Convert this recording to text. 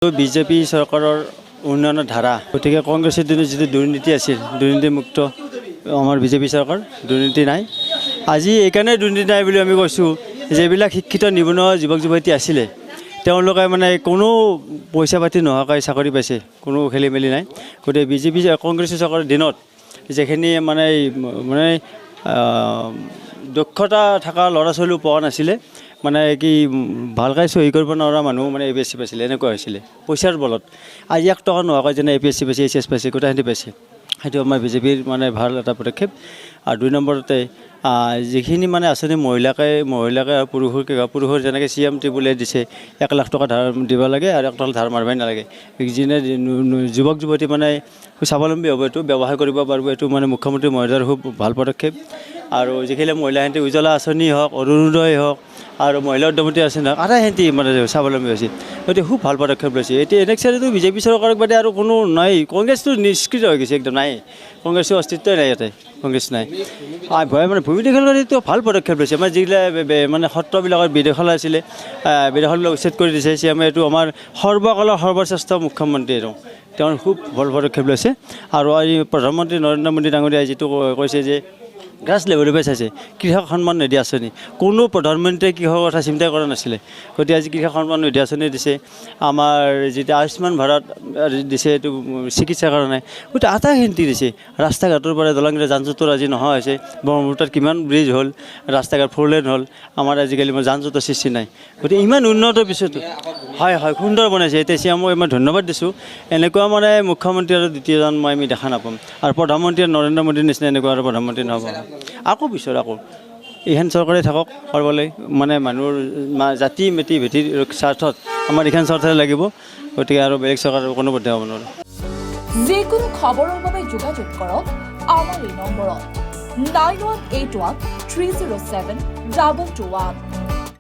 BJP চৰকাৰৰ উন্নয়নৰ ধাৰা গতিকে কংগ্ৰেছৰ দিনত যিটো দুৰ্নীতি আছিল দুৰ্নীতিমুক্ত আমাৰ বিজেপি চৰকাৰ দুৰ্নীতি নাই আজি এইকাৰণে দুৰ্নীতি নাই বুলি আমি কৈছোঁ যিবিলাক শিক্ষিত নিবনুৱা যুৱক যুৱতী আছিলে তেওঁলোকে মানে কোনো পইচা পাতি নোহোৱাকৈ চাকৰি পাইছে কোনো খেলি মেলি নাই গতিকে বিজেপি কংগ্ৰেছ চৰকাৰৰ দিনত যিখিনি মানে দক্ষতা থকা ল'ৰা ছোৱালীও পোৱা নাছিলে মানে কি ভালকৈ চহী কৰিব নোৱাৰা মানুহ মানে APSC পাইছিলে এনেকুৱা হৈছিলে পইচাৰ বলত আজি 1 টকা নোহোৱাকৈ যেনে APSC পাইছে HS পাইছে গোটেইখিনি পাইছে সেইটো আমাৰ বিজেপিৰ মানে ভাল এটা পদক্ষেপ আৰু 2 নম্বৰতে যিখিনি মানে আঁচনি মহিলাকে পুৰুষৰ যেনেকৈ CM টিপুলে দিছে 1 লাখ টকা ধাৰ দিব লাগে আৰু 1 টকা ধাৰ মাৰিবই নালাগে যিনে যুৱক যুৱতী মানে স্বাৱলম্বী হ'ব এইটো ব্যৱহাৰ কৰিব পাৰিব এইটো মানে মুখ্যমন্ত্ৰী মহোদয়ৰ খুব ভাল পদক্ষেপ আৰু যিখিনি মহিলাখিনি উজ্জ্বলা আঁচনি হওক অৰুণোদয় হওক আৰু মহিলা উদ্যমতী আঁচনি হওক আটাইখিনি মানে স্বাৱলম্বী হৈছে গতিকে খুব ভাল পদক্ষেপ লৈছে এতিয়া এনেকচাৰিটো বিজেপি চৰকাৰক বাদে আৰু কোনো নাই কংগ্ৰেছটো নিষ্ক্ৰিয় হৈ গৈছে একদম নাই কংগ্ৰেছৰ অস্তিত্বই নাই ইয়াতে কংগ্ৰেছ নাই মানে ভূমিদখলকাৰীটো ভাল পদক্ষেপ লৈছে আমাৰ যিবিলাক মানে সত্ৰবিলাকত বিদেশলৈ আছিলে বিদেশলৈ উচ্ছেদ কৰি দিছে CM এইটো আমাৰ সৰ্বকালৰ সৰ্বশ্ৰেষ্ঠ মুখ্যমন্ত্ৰী তেওঁ খুব ভাল পদক্ষেপ লৈছে আৰু আজি প্ৰধানমন্ত্ৰী নৰেন্দ্ৰ মোদী ডাঙৰীয়াই যিটো কৈছে যে গ্ৰাছ লেভেলৰ পৰা চাইছে কৃষক সন্মান নিধি আঁচনি কোনো প্ৰধানমন্ত্ৰীয়ে কৃষকৰ কথা চিন্তা কৰা নাছিলে গতিকে আজি কৃষক সন্মান নিধি আঁচনি দিছে আমাৰ যিটো আয়ুষ্মান ভাৰত দিছে এইটো চিকিৎসাৰ কাৰণে গতিকে আটাইখিনি দিছে ৰাস্তা ঘাটৰ পৰা দলংগীৰ যান জঁটৰ আজি নোহোৱা হৈছে ব্ৰহ্মপুত্ৰত কিমান ব্ৰিজ হ'ল ৰাস্তা ঘাট 4 লেন হ'ল আমাৰ আজিকালি যান জঁটৰ সৃষ্টি নাই গতিকে ইমান উন্নতৰ পিছতো হয় সুন্দৰ বনাইছে এতিয়া CMক মই ধন্যবাদ দিছোঁ এনেকুৱা মানে মুখ্যমন্ত্ৰী আৰু দ্বিতীয়জন আমি দেখা নাপাম আৰু প্ৰধানমন্ত্ৰী নৰেন্দ্ৰ মোদীৰ নিচিনা এনেকুৱা আৰু প্ৰধানমন্ত্ৰী নহ'ব আকৌ পিছত আকৌ এইখন চৰকাৰে থাকক কৰিবলৈ মানে মানুহৰ জাতি মেটি ভেটিৰ স্বাৰ্থত আমাৰ এইখন চৰকাৰে লাগিব গতিকে আৰু বেলেগ চৰকাৰৰ কোনো পধ্যে হ'ব নোৱাৰে যিকোনো খবৰৰ বাবে যোগাযোগ কৰক আমাৰ এই নম্বৰত 9181 307 2221